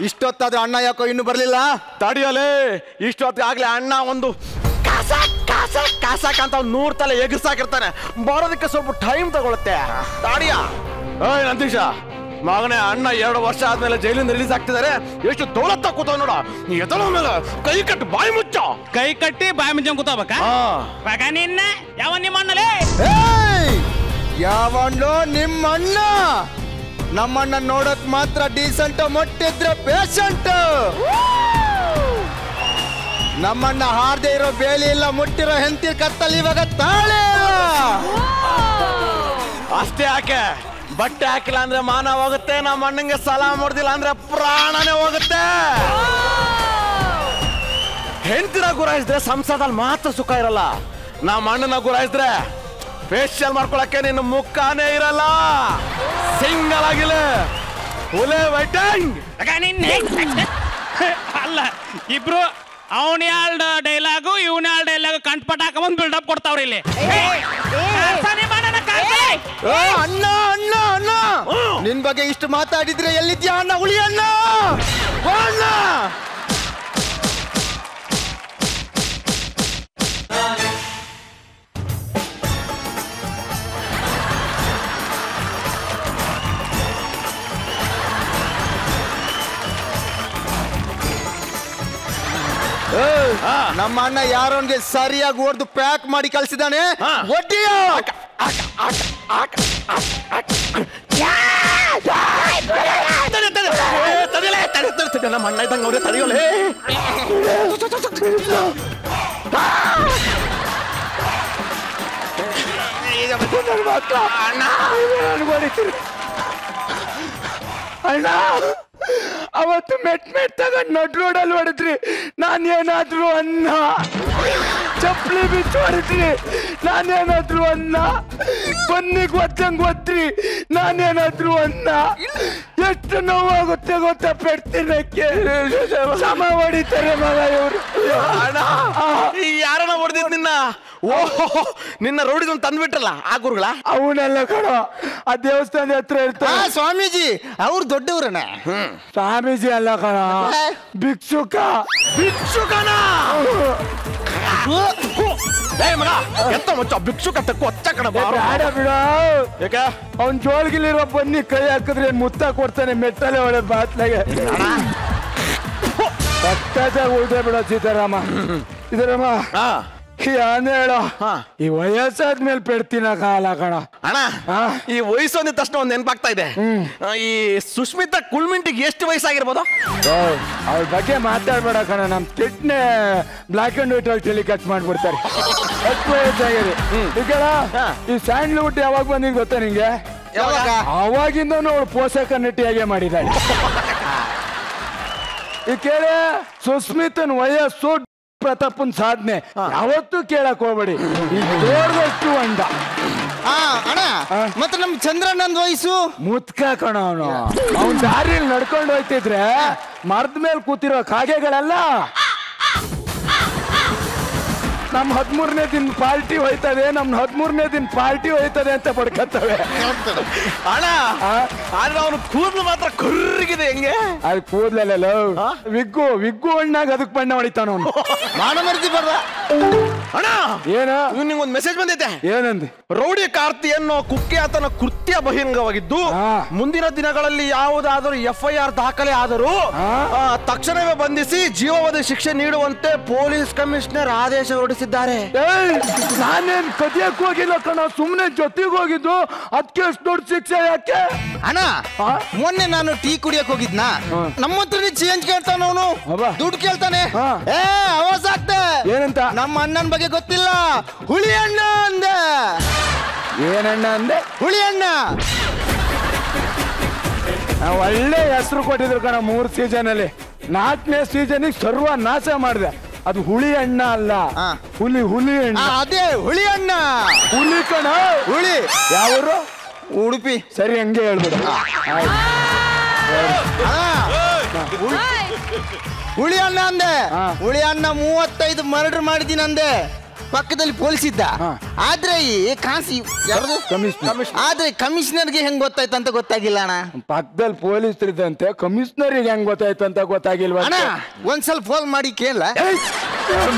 ಇಷ್ಟೊತ್ತಾದ್ರೂ ಅಣ್ಣ ಯಾಕೋ ಇನ್ನು ಬರ್ಲಿಲ್ಲ? ತಡಿಯಲೇ, ಇಷ್ಟೊತ್ತಾಗ್ಲೇ ಅಣ್ಣ ಒಂದು ಕಾಸಾಕ್ ಅಂತ 100 ತಲೆ ಎಗರ್ಸಾಕಿರ್ತಾನೆ. ಬರೋದಕ್ಕೆ ಸ್ವಲ್ಪ ಟೈಮ್ ತಗೊಳುತ್ತೆ. ತಾಡಿಯ ನಂದೀಶ ಮಗನೇ, ಅಣ್ಣ 2 ವರ್ಷ ಆದ್ಮೇಲೆ ಜೈಲಿಂದ ರಿಲೀಸ್ ಆಗ್ತಿದ್ದಾರೆ. ಎಷ್ಟು ದೌಲತ್ತ ಕೂತಾವ ನೋಡ. ಎದಳ ಮೇಲೆ ಕೈ ಕಟ್ಟಿ ಬಾಯಿ ಮುಚ್ಚ. ಕೈ ಕಟ್ಟಿ ಬಾಯಿ ಮುಚ್ಚ ಕೂತಾವಕ್ಕ. ನಿನ್ನ ಯಾವ ನಿಮ್ಮ ಅಣ್ಣಲೇ? ಯಾವಣ್ಣೋ ನಿಮ್ಮಣ್ಣ? ನಮ್ಮಣ್ಣ ನೋಡಕ್ ಮಾತ್ರ ಡೀಸೆಂಟ್, ಮೊಟ್ಟಿದ್ರೆ ಪೇಷಂಟ್. ನಮ್ಮಣ್ಣ ಹಾರ್ದೇ ಇರೋ ಬೇಲಿ ಇಲ್ಲ, ಮುಟ್ಟಿರೋ ಹೆಂಡತಿ ಕತ್ತಲ್ಲಿ ಇವಾಗ ತಾಳೆ. ಅಷ್ಟೇ ಯಾಕೆ, ಬಟ್ಟೆ ಹಾಕಿಲ್ಲ ಅಂದ್ರೆ ಮಾನ ಹೋಗುತ್ತೆ. ನಮ್ಮ ಅಣ್ಣಂಗೆ ಸಲಾಮ್ ಹೊಡೆದಿಲ್ಲ ಅಂದ್ರೆ ಪ್ರಾಣನೇ ಹೋಗುತ್ತೆ. ಹೆಂಡತಿನ ಗುರಾಯಿಸಿದ್ರೆ ಸಂಸಾರದಲ್ಲಿ ಮಾತ್ರ ಸುಖ ಇರಲ್ಲ. ನಮ್ಮ ಅಣ್ಣನ ಗುರಾಯಿಸಿದ್ರೆ ಫೇಶಿಯಲ್ ಮಾಡ್ಕೊಳಕ್ಕೆ ನಿನ್ನ ಮುಖಾನೇ ಇರಲ್ಲ. ಸಿಂಗಲ್ ಆಗಿಲ್ಲ ಹುಲೆ ವೈಟಿಂಗ್. ಅಲ್ಲ, ಇಬ್ರು ಅವನ ಯಾಳ್ದ ಡೈಲಾಗು ಇವನ ಯಾಳ್ ಡೈಲಾಗು ಕಂಟ್ಪಟ್ ಹಾಕೊಂಡ್ ಬಿಲ್ಡಪ್ ಕೊಡ್ತಾವ್ರಿ ಇಲ್ಲಿ. ಅಣ್ಣ ಅಣ್ಣ ಅಣ್ಣ, ನಿನ್ ಬಗ್ಗೆ ಇಷ್ಟು ಮಾತಾಡಿದ್ರೆ ಎಲ್ಲಿದ್ಯಾ ಅಣ್ಣ? ಉಳಿ ಅಣ್ಣ, ಅಣ್ಣ. ನಮ್ಮ ಅಣ್ಣ ಯಾರೋನ್ಗೆ ಸರಿಯಾಗಿ ಹೊಡೆದು ಪ್ಯಾಕ್ ಮಾಡಿ ಕಳ್ಸಿದಾನೆ. ಒಡ್ಡಿಯ ನಮ್ಮ ಅಣ್ಣ ಇದ್ದಂಗೆ ಅವ್ರೆ ತಡೆಯೋಲೆ. ಅಣ್ಣ ಅವತ್ತು ಮೆಟ್ ತಗೊಂಡ್ ನಡ್ ರೋಡಲ್ಲಿ ಹೊಡೆದ್ರಿ, ನಾನೇನಾದ್ರು ಅನ್ನ. ಚಪ್ಪಲಿ ಬಿಚ್ಚು ಹೊಡೆದ್ರಿ, ನಾನೇನಾದ್ರು ಅನ್ನ. ಬನ್ನಿಗೆ ಒತ್ತಂಗ್ ಒತ್ರಿ, ನಾನೇನಾದ್ರು ಅನ್ನ. ಎಷ್ಟು ನೋವಾಗುತ್ತೆ ಗೊತ್ತಾ ಪೆಡ್ತಿನಕ್ಕೆ. ಸಮ ಹೊಡಿತಾರೆ ಮಗ ಇವರು. ಯಾರನ್ನ ಹೊಡೆದಿದ್ ನಿನ್ನ? ಓಹೋ, ನಿನ್ನ ರೋಡಿಗೆ ತಂದ್ಬಿಟ್ರಲ್ಲ ಆ ಗುರುಗಳ? ಅವನೆಲ್ಲ ಕಣ, ಆ ದೇವಸ್ಥಾನದ ಹತ್ರ ಇರ್ತಾರೆ ಸ್ವಾಮೀಜಿ. ಅವ್ರು ದೊಡ್ಡವ್ರಣ್ಣ. ಸ್ವಾಮೀಜಿ ಅಲ್ಲ ಕಣ, ಭಿಕ್ಷುಕ. ಭಿಕ್ಷುಕನ ಮಗ ಎಂತ ಮುಚ್ಚ ಭಿಕ್ಷುಕ ತಕ್ಕು ಹೊಚ್ಚ ಕಣ. ಬೇಡ ಬಿಡ. ಯಾಕೆ ಅವ್ನ್ ಜೋಳ್ಗಿಲಿರೋ ಬನ್ನಿ ಕೈ ಹಾಕಿದ್ರೆ ಮುತ್ತ ಕೊಡ್ತಾನೆ. ಮೆಟ್ಟಲೆ ಒಳ್ಳೆ ಬಾತ್ಲಾಗೆ ಸತ್ತಾಗ ಉಳ್ದೆ ಬಿಡ. ಸೀತಾರಾಮ ಏನ್ ಹೇಳೋ, ಈ ವಯಸ್ಸಾದ್ಮೇಲೆ ಪೆಡ್ತಿನ ಕಾಲ ಕಣ. ಅಣ್ಣ, ಈ ವಯಸ್ಸು ಅಂದಿದ ತಕ್ಷಣ ಒಂದ್ ನೆನಪಾಗ್ತಾ ಇದೆ. ಈ ಸುಷ್ಮಿತಾ ಕುಳ್ಮಿಂಟಿಗೆ ಎಷ್ಟು ವಯಸ್ಸಾಗಿರ್ಬೋದು? ಅವ್ರ ಬಗ್ಗೆ ಮಾತಾಡ್ಬೇಡ ಕಣ. ನಮ್ ಕಿಟ್ನೆ ಬ್ಲಾಕ್ ಅಂಡ್ ವೈಟ್ ಆಗಿ ಟೆಲಿಕಾಸ್ಟ್ ಮಾಡ್ಬಿಡ್ತಾರೆ. 10 ವಯಸ್ಸಾಗಿದೆ ಈಗ. ಈ ಸ್ಯಾಂಡ್ಲ್ವುಡ್ ಯಾವಾಗ ಬಂದಿದ್ ಗೊತ್ತಾ ನಿಂಗೆ? ಅವಾಗಿಂದ ಅವಳು ಪೋಷಕ ನಟಿಯಾಗೆ ಮಾಡಿದ್ದಾಳೆ. ಈ ಕೇಳಿ, ಸುಸ್ಮಿತನ್ ವಯಸ್ಸು ಪ್ರತಾಪನ್ ಸಾಧನೆ ಯಾವತ್ತೂ ಕೇಳಕ್ ಹೋಗ್ಬೇಡಿ. ದೊಡ್ಡದಷ್ಟು ಅಂಡ. ಅಣ್ಣ, ಮತ್ತೆ ನಮ್ ಚಂದ್ರಣ್ಣನ ವಯಸ್ಸು ಮುತ್ಕ ಕಣ. ಅವನ್ ದಾರಿಯಲ್ಲಿ ನಡ್ಕೊಂಡು ಹೋಯ್ತಿದ್ರೆ ಮರದ ಮೇಲೆ ಕೂತಿರೋ ಕಾಗೆಗಳೆಲ್ಲ ನಮ್ 13ನೇ ದಿನ ಪಾರ್ಟಿ ಹೋಯ್ತದೆ, ನಮ್ 13ನೇ ದಿನ ಪಾರ್ಟಿ ಹೋಯ್ತದೆ ಅಂತ ಪಡ್ಕತ್ತವೆ. ಅಣ್ಣ, ಆದ್ರೆ ಅವನು ಕೂದಲು ಮಾತ್ರ ಕರ್ರಗಿದೆ. ಹೆಂಗೆ ಅದು ಕೂದಲಲ್ಲ, ವಿಗ್ಗು ಹಣ್ಣಾಗ ಅದಕ್ ಬಣ್ಣ ಹೊಡಿತಾನ ಅವನು. ಮಾನ ಮರ್ದಿ ಬರ್ದ. ಅಣ್ಣ, ಏನ ನಿಂಗೊಂದು ಮೆಸೇಜ್ ಬಂದೈತೆ. ಏನಂದಿ? ರೌಡಿ ಕಾರ್ತಿ ಅನ್ನೋ ಕುಖ್ಯಾತನ ಕೃತ್ಯ ಬಹಿರಂಗವಾಗಿದ್ದು, ಮುಂದಿನ ದಿನಗಳಲ್ಲಿ ಯಾವುದಾದರೂ FIR ದಾಖಲೆ ಆದರೂ ತಕ್ಷಣವೇ ಬಂಧಿಸಿ ಜೀವಾವಧಿ ಶಿಕ್ಷೆ ನೀಡುವಂತೆ ಪೊಲೀಸ್ ಕಮಿಷನರ್ ಆದೇಶ ಹೊರಡಿಸಿದ್ದಾರೆ. ನಾನೇನ್ ಕದಿಯಕ್ ಹೋಗಿಲ್ಲ ಕಣ, ಸುಮ್ನೆ ಜೊತೆಗೆ ಹೋಗಿದ್ದು. ಅದಕ್ಕೆ ಎಷ್ಟು ದೊಡ್ಡ ಶಿಕ್ಷೆ ಯಾಕೆ? ಅಣ್ಣ, ಮೊನ್ನೆ ನಾನು ಟೀ ಕುಡಿಯಕ್ ಹೋಗಿದ್ನಾ, ನಮ್ಮ ಹತ್ರ ಚೇಂಜ್ ಕೇಳ್ತಾನ ಅವನು, ದುಡ್ಡು ಕೇಳ್ತಾನೆ. ಅವಾಜ್ ಆಗ್ತೆ. ಏನಂತ? ನಮ್ಮ ಅಣ್ಣನ ಬಗ್ಗೆ ಗೊತ್ತಿಲ್ಲ, ಹುಳಿ ಅಣ್ಣ ಅಂದೆ. ಏನಣ್ಣ ಅಂದೆ? ಹುಳಿ ಅಣ್ಣ. ಒಳ್ಳೆ ಹೆಸರು ಕೊಟ್ಟಿದ್ರು ಕಣ 3 ಸೀಸನ್ ಅಲ್ಲಿ. 4ನೇ ಸೀಸನ್ಗೆ ಸರ್ವ ನಾಶ ಮಾಡಿದೆ. ಅದು ಹುಳಿ ಅಣ್ಣ ಅಲ್ಲ, ಹುಲಿ ಅಣ್ಣ. ಅದೇ ಹುಳಿ ಅಣ್ಣ. ಹುಲಿ ಕಣ, ಹುಳಿ. ಯಾವರು? ಉಡುಪಿ. ಸರಿ, ಹಂಗೆ ಹೇಳ್ಬಿಡು. ಹುಳಿ ಅಣ್ಣ ಅಂದೆ. ಹುಳಿ ಅಣ್ಣ 35 ಮರ್ಡರ್ ಮಾಡಿದೀನಿ ಅಂದೆ. ಪಕ್ಕದಲ್ಲಿ ಪೊಲೀಸ್ ಇದ್ದ. ಆದ್ರೆ ಈ ಕಾಸಿ ಯಾರು ಆದ್ರೆ ಕಮಿಷನರ್ಗೆ ಹೆಂಗ್ ಗೊತ್ತಾಯ್ತು ಅಂತ ಗೊತ್ತಾಗಿಲ್ಲ ಅಣ್ಣ. ಪಕ್ಕದಲ್ಲಿ ಪೊಲೀಸ್ ಇದ್ದಂತೆ ಕಮಿಷನರಿಗೆ ಹೆಂಗ್ ಗೊತ್ತಾಯ್ತು ಅಂತ ಗೊತ್ತಾಗಿಲ್ವ ಅಣ್ಣ? ಒಂದ್ಸಲ ಫೋನ್ ಮಾಡಿ ಕೇಳ.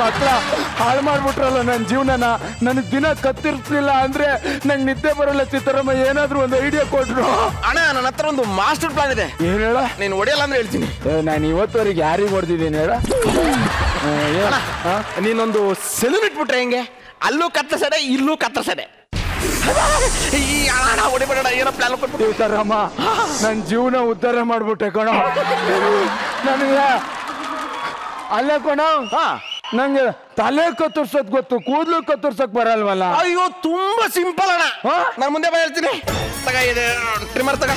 ಮಕ್ಕಳ ಹಾಳು ಮಾಡ್ಬಿಟ್ರಲ್ಲ ನನ್ನ ಜೀವನನ. ನನಗ್ ದಿನ ಕತ್ತಿರ್ಲಿಲ್ಲ ಅಂದ್ರೆ ನಂಗೆ ನಿದ್ದೆ ಬರಲ್ಲ. ಚಿತ್ರಮ್ಮ ಏನಾದ್ರು ಒಂದು ಐಡಿಯಾ ಕೊಟ್ರು. ಅಣ್ಣ ನನ್ನ ಹತ್ರ ಒಂದು ಮಾಸ್ಟರ್ ಪ್ಲಾನ್ ಇದೆ. ಏನ್ ಹೇಳ? ನೀನ್ ಹೊಡೆಯಲ್ಲ ಅಂದ್ರೆ ಹೇಳ್ತೀನಿ. ನಾನು ಇವತ್ತವರೆಗೆ ಯಾರಿಗೆ ಹೊಡೆದಿದ್ದೀನಿ ಹೇಳ? ನೀನೊಂದು ಸೆಲೂನ್ ಇಟ್ಬಿಟ್ರೆ ಹೆಂಗೆ? ಅಲ್ಲೂ ಕತ್ತರಿಸಡೆ ಇಲ್ಲೂ ಕತ್ತರಿಸಡೆ. ಹೊಡಿಬೇಡ, ಏನೋ ಪ್ಲಾನ್ ಕೊಟ್ಬಿಟ್ಟು. ಚಿತ್ರಮ್ಮ ನನ್ನ ಜೀವನ ಉದ್ಧಾರ ಮಾಡ್ಬಿಟ್ಟೆ ಕಣ. ನನಗೆ ಅಲ್ಲ ಕಣ, ನಂಗೆ ತಲೆ ಕತ್ತರ್ಸೋದ್ ಗೊತ್ತು, ಕೂದಲು ಕತ್ತರ್ಸಕ್ ಬರಲ್ವಲ್ಲ. ಅಯ್ಯೋ ತುಂಬಾ ಸಿಂಪಲ್ ಅಣ್ಣ. ನಾನು ಮುಂದೆ ಬಾ ಹೇಳ್ತೀನಿ. ತಗ ಇದೆ ಟ್ರಿಮ್ಮರ್ ತಗ.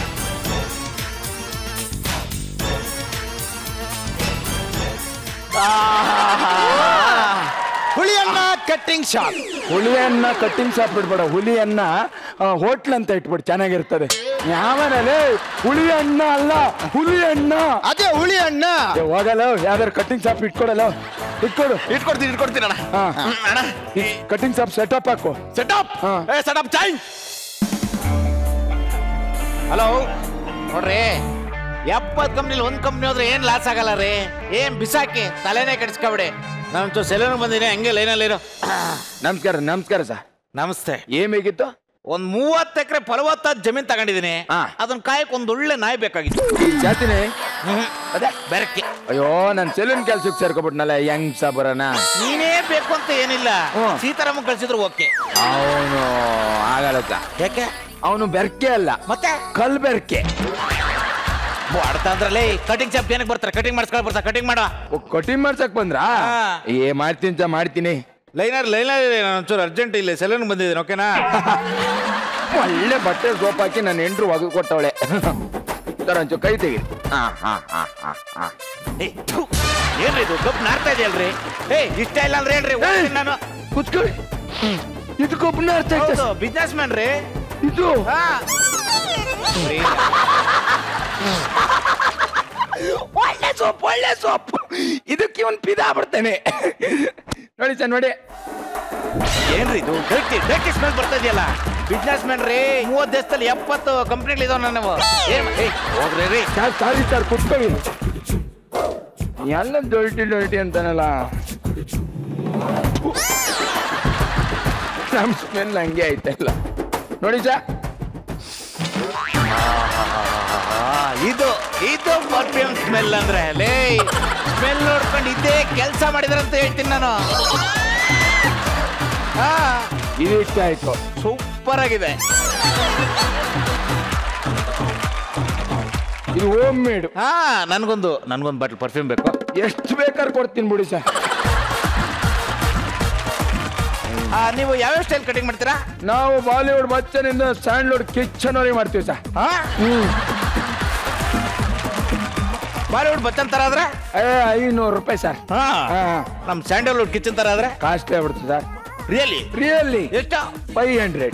ಹುಳಿಯನ್ನ ಕಟ್ಟಿಂಗ್ ಶಾಪ್. ಹುಲಿಯನ್ನ ಕಟ್ಟಿಂಗ್ ಶಾಪ್ ಇಡ್ಬೇಡ, ಹುಲಿಯನ್ನ ಹೋಟ್ಲ್ ಅಂತ ಇಟ್ಬಿಡು, ಚೆನ್ನಾಗಿರ್ತದೆ. ಯಾವನಲ್ಲಿ ಹುಳಿ ಅಣ್ಣ ಅಲ್ಲ, ಹುಲಿ ಅಣ್ಣ. ಅದೇ ಹುಳಿ ಅಣ್ಣ. ಹೋಗಲ್ಲ, ಯಾವ್ದಾರು ಕಟ್ಟಿಂಗ್ ಶಾಪ್ ಇಟ್ಕೊಡಲ್ಲ. ಇಟ್ಕೊಡ್ತೀನಿ ಅಣ್ಣ. ಅಣ್ಣ ಕಟ್ಟಿಂಗ್ ಶಾಪ್ ಸೆಟಪ್ ಹಾಕು. Setup chain. ಹಲೋ ನೋಡ್ರಿ, 70 ಕಂಪ್ನಿಲಿ ಒಂದ್ ಕಂಪ್ನಿ ಹೋದ್ರೆ ಏನ್ ಲಾಸ್ ಆಗಲ್ಲ ರೀ. ಏನ್ ಬಿಸಾಕಿ ತಲೆನೇ ಕೆಡಿಸ್ಕೊಬಿಡಿ. ನಾನು ಸೆಲೂನ್ ಬಂದಿನಿ, ಹಂಗೆ ಲೈನಲ್ಲಿ ಇರೋ. ನಮಸ್ಕಾರ. ನಮಸ್ಕಾರ ಸರ್. ನಮಸ್ತೆ. ಏನ್ ಬೇಕಿತ್ತು? ಒಂದ್ 30 ಎಕರೆ ಫಲವತ್ತಾದ ಜಮೀನ್ ತಗೊಂಡಿದ್ದೀನಿ. ಅದನ್ನ ಕಾಯಕ್ ಒಂದ್ ಒಳ್ಳೆ ನಾಯಿ ಬೇಕಾಗಿತ್ತು. ಜಾತಿನಿ ಅದೇ ಬೆರಕೆ. ಅಯ್ಯೋ, ನನ್ ಸೆಲೂನ್ ಕೆಲ್ಸಕ್ಕೆ ಸೇರ್ಕೊಬಿಟ್ನಲ್ಲ, ಹೆಂಗ್ ಸಾಬರನ? ನೀನೇ ಬೇಕು ಅಂತ ಏನಿಲ್ಲ, ಸೀತಾರಾಮ ಕಳ್ಸಿದ್ರು ಓಕೆ. ಅವನು ಆಗಲ್ಲ. ಯಾಕೆ? ಅವನು ಬೆರ್ಕೆ ಅಲ್ಲ, ಮತ್ತೆ ಕಲ್ ಬೆರ್ಕೆ. ಆಡ್ತಾ ಅಂದ್ರಲ್ಲಿ ಕಟಿಂಗ್ ಶಾಪ್ ಏನಕ್ಕೆ ಬರ್ತಾರೆ? ಕಟಿಂಗ್ ಮಾಡಿಸ್ಕೊಳ್ ಬರ್ತಾರೆ. ಕಟಿಂಗ್ ಮಾಡ. ಕಟಿಂಗ್ ಮಾಡ್ಸಕ್ ಬಂದ್ರಾ? ಮಾಡ್ತೀನಿ. ಲೈನರ್ ಒಂಚೂರು ಅರ್ಜೆಂಟ್ ಇಲ್ಲ, ಸೆಲೂನ್ ಬಂದಿದ್ದೀನಿ. ಓಕೆನಾ? ಒಳ್ಳೆ ಬಟ್ಟೆ ಸೋಪ್ ಹಾಕಿ ನನ್ನ ಹೆಂಡ್ರು ಒಗ ಕೊಟ್ಟವಳೆ. ಒಂಚೂರು ಕೈ ತೆಗಿ. ಏನ್ರಿ ಇದು ಕಪ್ ನಾರ್ತಾ ಇದೆಯಲ್ರಿ? ಇಷ್ಟ ಇಲ್ಲ ಅಂದ್ರೆ ಹೇಳ್ರಿ, ನಾನು ಕುತ್ಕೊಳ್ಳಿ. ಇದು ಕಬ್ಬನ ಬಿಸ್ನೆಸ್ ಮ್ಯಾನ್ ರೀ ಇದು. ಒಳ್ಳೆ ಸೋಪ್. ಇದಕ್ಕೆ ಇವನ್ ಪಿದಾ ಬಿಡ್ತೇನೆ ನೋಡಿ ಸರ್, ನೋಡಿ. ಏನ್ರಿ ಇದು? ಡೈರೆಕ್ಟ್ ಸ್ಮೆಲ್ ಬರ್ತಾ ಇದೆಯಲ್ಲ. ಬಿಸ್ನೆಸ್ ಮ್ಯಾನ್ ರೀ, 30 ದೇಶದಲ್ಲಿ 70 ಕಂಪ್ನಿಗಳು ಇದಾವ. ನಾವು ಹೋಗ್ರಿ ರೀ. ಸಾರಿ ಸರ್, ಕುತ್ಕೊಳ್ಳಿ. ಎಲ್ಲ ಡೊಲ್ಟಿ ಅಂತಾನಲ್ಲ. ನಮ್ ಸ್ಮೆಲ್ ಹಂಗೆ ಐತಲ್ಲ ನೋಡಿ ಸರ್. ಇದು ಪರ್ಫ್ಯೂಮ್ ಸ್ಮೆಲ್ ಅಂದ್ರೆ ಲೇ. ಸ್ಮೆಲ್ ನೋಡ್ಕೊಂಡು ಇದೇ ಕೆಲಸ ಮಾಡಿದ್ರಂತ ಹೇಳ್ತೀನಿ ನಾನು. ಇದು ಇಷ್ಟ ಆಯ್ತು, ಸೂಪರ್ ಆಗಿದೆ. ಇದು ಹೋಮ್ ಮೇಡ್. ನನ್ಗೊಂದು ಬಾಟಲ್ ಪರ್ಫ್ಯೂಮ್ ಬೇಕು. ಎಷ್ಟು ಬೇಕಾದ್ರೆ ಕೊಡ್ತೀನಿ ಬಿಡಿ ಸರ್. ನೀವು ಯಾವ್ಯಾವ ಸ್ಟೈಲ್ ಕಟಿಂಗ್ ಮಾಡ್ತೀರಾ? ನಾವು ಬಾಲಿವುಡ್ ಬಚ್ಚನಿಂದ ಸ್ಯಾಂಡ್ಲ್ವುಡ್ ಕಿಚನ್ ವರೆಗೆ ಮಾಡ್ತೀವಿ ಸರ್. ಬಾಲಿವುಡ್ ಬಚ್ಚನ್ ತರ ಆದ್ರೆ 500 ರೂಪಾಯಿ ಸರ್. ನಮ್ ಸ್ಯಾಂಡಲ್ವುಡ್ ಕಿಚನ್ ತರ ಆದ್ರೆ ಕಾಸ್ಟ್ಲಿ ಆಗ್ಬಿಡ್ತು ಸರ್. ರಿಯಲಿ ಎಷ್ಟು? 500.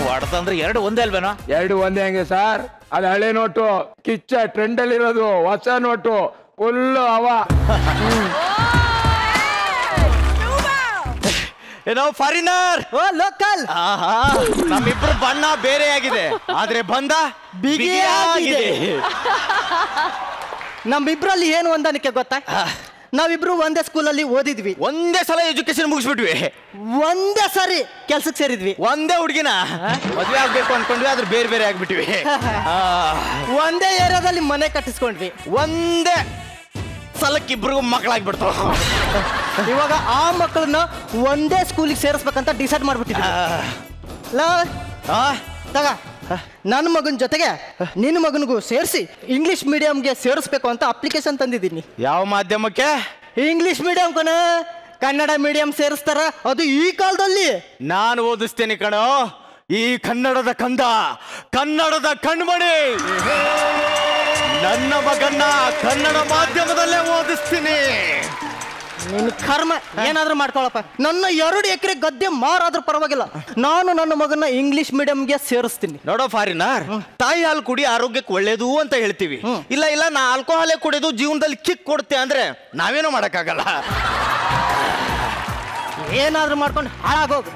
ಹೊಡೆದಂದ್ರೆ 2 ಒಂದೇ ಅಲ್ವೇನೋ? 2 ಒಂದೇ ಹೆಂಗೆ ಸರ್? ಅದು ಹಳೆ ನೋಟು, ಕಿಚ್ಚ ಟ್ರೆಂಡ್ ಅಲ್ಲಿ ಇರೋದು. ಹೊಸ ನೋಟು ಫುಲ್ ಹವ. ಏನೋ ಫಾರಿನರ್, ಲೋಕಲ್. ನಮ್ಮಿಬ್ರು ಬಣ್ಣ ಬೇರೆ ಆಗಿದೆ, ಆದ್ರೆ ಬಂದ ಬಿಗಿಯಾಗಿದೆ. ನಮ್ಮಿಬ್ರಲ್ಲಿ ಏನು ಹೊಂದಾಣಿಕೆ ಗೊತ್ತಾ? ನಾವಿಬ್ರು ಒಂದೇ ಸ್ಕೂಲಲ್ಲಿ ಓದಿದ್ವಿ, ಒಂದೇ ಸಲ ಎಜುಕೇಶನ್ ಮುಗಿಸ್ಬಿಟ್ವಿ, ಒಂದೇ ಸರಿ ಕೆಲ್ಸಕ್ಕೆ ಸೇರಿದ್ವಿ, ಒಂದೇ ಹುಡುಗಿನ ಮದುವೆ ಆಗ್ಬೇಕು ಅನ್ಕೊಂಡ್ವಿ, ಆದ್ರೆ ಬೇರೆ ಬೇರೆ ಆಗ್ಬಿಟ್ವಿ. ಒಂದೇ ಏರಿಯಾದಲ್ಲಿ ಮನೆ ಕಟ್ಟಿಸ್ಕೊಂಡ್ವಿ, ಒಂದೇ ಸಲಕ್ಕಿಬ್ರಿಗೂ ಮಕ್ಕಳಾಗ್ಬಿಡ್ತು. ಇವಾಗ ಆ ಮಕ್ಕಳನ್ನ ಒಂದೇ ಸ್ಕೂಲಿಗೆ ಸೇರಿಸ್ಬೇಕಂತ ಡಿಸೈಡ್ ಮಾಡ್ಬಿಟ್ಟಿದ್ವಿ. ತಗ ನನ್ನ ಮಗನ ಜೊತೆಗೆ ನಿನ್ನ ಮಗನಿಗೂ ಸೇರಿಸಿ ಇಂಗ್ಲಿಷ್ ಮೀಡಿಯಂಗೆ ಸೇರಿಸ್ಬೇಕು ಅಂತ ಅಪ್ಲಿಕೇಶನ್ ತಂದಿದ್ದೀನಿ. ಯಾವ ಮಾಧ್ಯಮಕ್ಕೆ? ಇಂಗ್ಲಿಷ್ ಮೀಡಿಯಂ ಕಣ. ಕನ್ನಡ ಮೀಡಿಯಂ ಸೇರಿಸ್ತಾರ, ಅದು ಈ ಕಾಲದಲ್ಲಿ. ನಾನು ಓದಿಸ್ತೇನೆ ಕಣೋ, ಈ ಕನ್ನಡದ ಕಂದ, ಕನ್ನಡದ ಕಣ್ಮಣಿ. ನನ್ನ ಮಗನ್ನ ಕನ್ನಡ ಮಾಧ್ಯಮದಲ್ಲೇ ಓದಿಸ್ತೀನಿ. ನಿನ್ ಕರ್ಮ ಏನಾದ್ರೂ ಮಾಡ್ಕೊಳಪ್ಪ. ನನ್ನ 2 ಎಕರೆ ಗದ್ದೆ ಮಾರಾದ್ರೂ ಪರವಾಗಿಲ್ಲ, ನಾನು ನನ್ನ ಮಗನ ಇಂಗ್ಲಿಷ್ ಮೀಡಿಯಂಗೆ ಸೇರಿಸ್ತೀನಿ. ನೋಡೋ ಫಾರಿನರ್, ತಾಯಿ ಹಾಲು ಕುಡಿ ಆರೋಗ್ಯಕ್ಕೆ ಒಳ್ಳೇದು ಅಂತ ಹೇಳ್ತೀವಿ. ಇಲ್ಲ ನಾ ಆಲ್ಕೋಹಾಲೇ ಕುಡಿದು ಜೀವನದಲ್ಲಿ ಕಿಕ್ ಕೊಡುತ್ತೆ ಅಂದ್ರೆ ನಾವೇನೋ ಮಾಡಕ್ಕಾಗಲ್ಲ. ಏನಾದ್ರೂ ಮಾಡ್ಕೊಂಡು ಹಾಳಾಗೋಗು.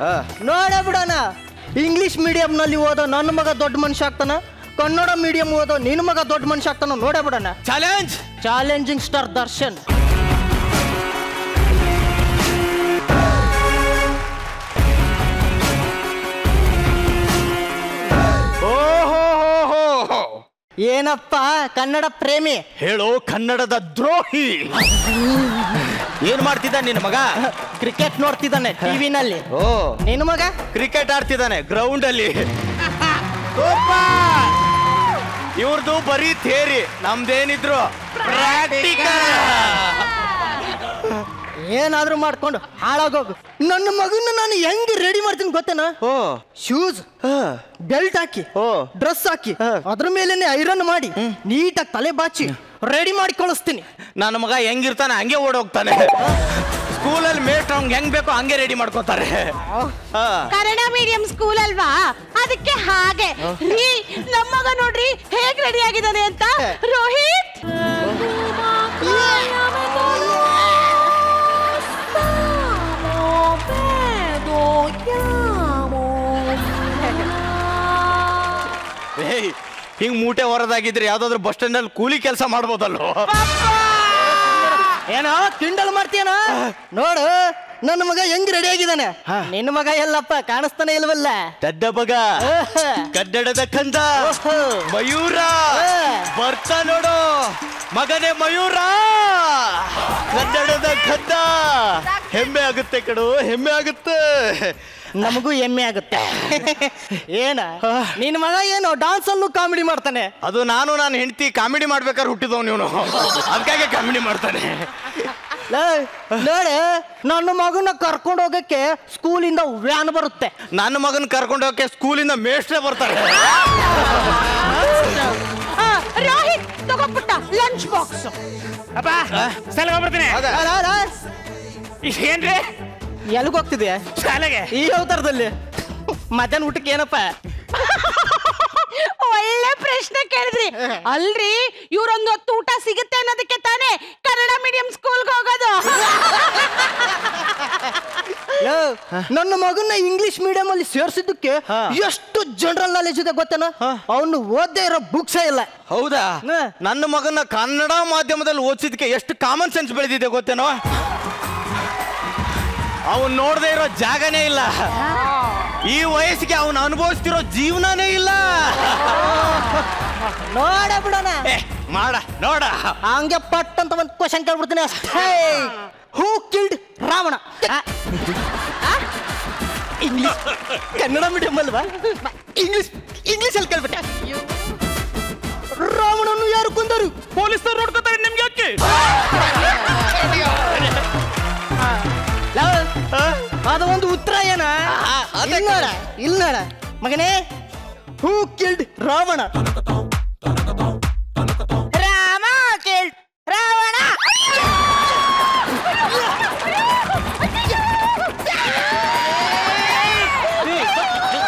ನೋಡೇ ಬಿಡೋಣ, ಇಂಗ್ಲಿಷ್ ಮೀಡಿಯಂನಲ್ಲಿ ಓದೋ ನನ್ನ ಮಗ ದೊಡ್ಡ ಮನುಷ್ಯ ಆಗ್ತಾನ, ಕನ್ನಡ ಮೀಡಿಯಂ ಓದೋ ನಿನ್ನ ಮಗ ದೊಡ್ಡ ಮನುಷ್ಯ ಆಗ್ತಾನ. ನೋಡೇ ಬಿಡೋಣ. Challenge, challenging star Darshan. ಏನಪ್ಪ ಕನ್ನಡ ಪ್ರೇಮಿ? ಹೇಳೋ ಕನ್ನಡದ ದ್ರೋಹಿ. ಏನ್ ಮಾಡ್ತಿದ್ದ ನಿನ್ನ ಮಗ? ಕ್ರಿಕೆಟ್ ನೋಡ್ತಿದ್ದಾನೆ ಟಿವಿನಲ್ಲಿ. ಓ, ನಿನ್ನ ಮಗ ಕ್ರಿಕೆಟ್ ಆಡ್ತಿದ್ದಾನೆ ಗ್ರೌಂಡ್ ಅಲ್ಲಿ. ಇವ್ರದ್ದು ಬರೀ ಥೇರಿ, ನಮ್ದೇನಿದ್ರು ಪ್ರಾಕ್ಟಿಕಲ್. ಏನಾದ್ರೂ ಮಾಡ್ಕೊಂಡು ಹಾಳಾಗೋಗು. ನನ್ನ ಮಗನ ನಾನು ಹೆಂಗ್ ರೆಡಿ ಮಾಡ್ತೀನಿ ಗೊತ್ತೇನಾ? ಶೂಸ್, ಬೆಲ್ಟ್ ಹಾಕಿ, ಡ್ರೆಸ್ ಹಾಕಿ, ಅದ್ರ ಮೇಲೇನೆ ಐರನ್ ಮಾಡಿ ನೀಟಾಗಿ ತಲೆ ಬಾಚಿ ರೆಡಿ ಮಾಡಿ ಕಳಿಸ್ತೀನಿ. ನನ್ನ ಮಗ ಹೆಂಗಿರ್ತಾನೆ ಹಂಗೆ ಓಡೋಗ್ತಾನೆ. ಸ್ಕೂಲಲ್ಲಿ ಮೇಟ್ ಅವ್ನ್ ಹೆಂಗ್ ಬೇಕೋ ಹಂಗೆ ರೆಡಿ ಮಾಡ್ಕೋತಾರೆ. ಕನ್ನಡ ಮೀಡಿಯಂ ಸ್ಕೂಲ್ ಅಲ್ವಾ, ಅದಕ್ಕೆ ಹಾಗೆ. ನಮ್ಮ ಮಗ ನೋಡ್ರಿ ಹೇಗ್ ರೆಡಿ ಆಗಿದ್ದಾನೆ ಅಂತ. ರೋಹಿತ್, ಹಿಂಗ್ ಮೂಟೆ ಹೊರದಾಗಿದ್ರೆ ಯಾವ್ದಾದ್ರು ಬಸ್ ಸ್ಟ್ಯಾಂಡ್ ಅಲ್ಲಿ ಕೂಲಿ ಕೆಲಸ ಮಾಡ್ಬೋದಲ್ವ? ಏನೋ ಕಿಂಡಲ್ ಮಾಡ್ತೀಯನ? ನೋಡು ನನ್ನ ಮಗ ಹೆಂಗ್ ರೆಡಿ ಆಗಿದ್ದಾನೆ. ನಿನ್ನ ಮಗ ಎಲ್ಲಪ್ಪ ಕಾಣಿಸ್ತಾನೆ ಇಲ್ವಲ್ಲ? ದಡ್ಡ ಮಗ, ಕನ್ನಡದ ಕಂದ ಮಯೂರ ಬರ್ತಾ ನೋಡು. ಮಗನೇ ಮಯೂರ, ಕನ್ನಡದ ಕಂದ. ಹೆಮ್ಮೆ ಆಗುತ್ತೆ ಕಡು, ಹೆಮ್ಮೆ ಆಗುತ್ತೆ. ನಮಗೂ ಹೆಮ್ಮೆ ಆಗುತ್ತೆ. ಏನ ನಿನ್ನ ಮಗ ಏನೋ ಡಾನ್ಸ್ ಅಲ್ಲೂ ಕಾಮಿಡಿ ಮಾಡ್ತಾನೆ. ಅದು ನಾನು ನನ್ನ ಹೆಂಡತಿ ಕಾಮಿಡಿ ಮಾಡ್ಬೇಕಾದ್ರೆ ಹುಟ್ಟಿದವ್ ನೀವು, ಅದಕ್ಕಾಗೆ ಕಾಮಿಡಿ ಮಾಡ್ತಾನೆ. ನೋಡೆ ನನ್ನ ಮಗನ ಕರ್ಕೊಂಡು ಹೋಗಕ್ಕೆ ಸ್ಕೂಲಿಂದ ವ್ಯಾನ್ ಬರುತ್ತೆ. ನನ್ನ ಮಗನ ಕರ್ಕೊಂಡು ಹೋಗಕ್ಕೆ ಸ್ಕೂಲಿಂದ ಮೇಷ್ಟ್ರೇ ಬರ್ತಾರೆ. ರೋಹಿತ್ ತಗೋಬಿಟ್ಟ ಲಂಚ್ ಬಾಕ್ಸ್. ಅಪ್ಪ ಸಲಗ ಏನ್ರಿ ಎಲ್ಗ ಹೋಗ್ತಿದ್ಯಾ? ಶಾಲೆಗೆ. ಈ ಅವತಾರದಲ್ಲಿ ಮಧ್ಯಾಹ್ನ ಊಟಕ್ಕೆ ಏನಪ್ಪ? ಒಳ್ಳೆ ಪ್ರಶ್ನೆ ಕೇಳಿದ್ರಿ. ಅಲ್ರಿ, ಇವ್ರೊಂದು ಹೊತ್ತು ಊಟ ಸಿಗುತ್ತೆ ಅನ್ನೋದಕ್ಕೆ ತಾನೇ ಕನ್ನಡ ಮೀಡಿಯಂ ಸ್ಕೂಲ್ಗೆ ಹೋಗೋದು. ನನ್ನ ಮಗನ್ನ ಇಂಗ್ಲಿಷ್ ಮೀಡಿಯಂ ಅಲ್ಲಿ ಸೇರ್ಸಿದ್ದಕ್ಕೆ ಎಷ್ಟು ಜನರಲ್ ನಾಲೆಜ್ ಇದೆ ಗೊತ್ತೇನ? ಅವನು ಓದ್ದೇ ಇರೋ ಬುಕ್ಸೇ ಇಲ್ಲ. ಹೌದಾ? ನನ್ನ ಮಗನ ಕನ್ನಡ ಮಾಧ್ಯಮದಲ್ಲಿ ಓದಿಸಿದಕ್ಕೆ ಎಷ್ಟು ಕಾಮನ್ ಸೆನ್ಸ್ ಬೆಳೆದಿದೆ ಗೊತ್ತೇನೋ? ಅವನ್ ನೋಡದೆ ಇರೋ ಜಾಗನೇ ಇಲ್ಲ. ಈ ವಯಸ್ಸಿಗೆ ಅವನು ಅನುಭವಿಸ್ತಿರೋ ಜೀವನನೇ ಇಲ್ಲ. ನೋಡ ಬಿಡೋಣ, ಮಾಡ ನೋಡ. ಹಂಗೆ ಪಟ್ ಅಂತ ಒಂದು ಕ್ವಶನ್ ಕೇಳ್ಬಿಡ್ತೀನಿ ಅಷ್ಟೇ. Who killed Ravana? English Kannada medium ಅಲ್ವಾ? ಇಂಗ್ಲಿಷ್ ಅಲ್ಲಿ ಕೇಳ್ಬಿಟ್ಟೆ. ರಾವಣನ್ನು ಯಾರು ಕೊಂದರು? ಪೊಲೀಸರು ನೋಡ್ಕೊತಾರೆ. ನಿಮ್ಗೆ ಯಾಕೆ? ಅದು ಒಂದು ಉತ್ತರ ಏನ? ಇಲ್ಲ ನೋಡ ಮಗನೇ, ಹೂ ಕಿಲ್ಡ್ ರಾವಣ? ರಾಮ ಕಿಲ್ಡ್ ರಾವಣ.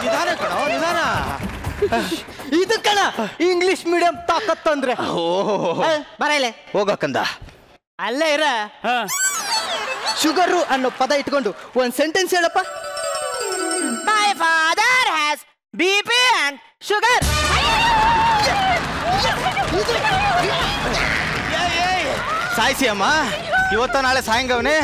ನಿಧಾನ ಕಣೋ, ನಿಧಾನ. ಇದು ಕಣ ಇಂಗ್ಲಿಷ್ ಮೀಡಿಯಂ ತಾಕತ್ತಂದ್ರೆ. ಬರಲೆ ಹೋಗಕ್ಕಂದ. ಅಲ್ಲೇ ಇರ. ಶುಗರು ಅನ್ನೋ ಪದ ಇಟ್ಕೊಂಡು ಒಂದ್ ಸೆಂಟೆನ್ಸ್ ಹೇಳಪ್ಪ. My father has BP and sugar. ಸಾಯಿಸಿ ಅಮ್ಮ, ಇವತ್ತ ನಾಳೆ ಸಾಯಂಗವನೇ.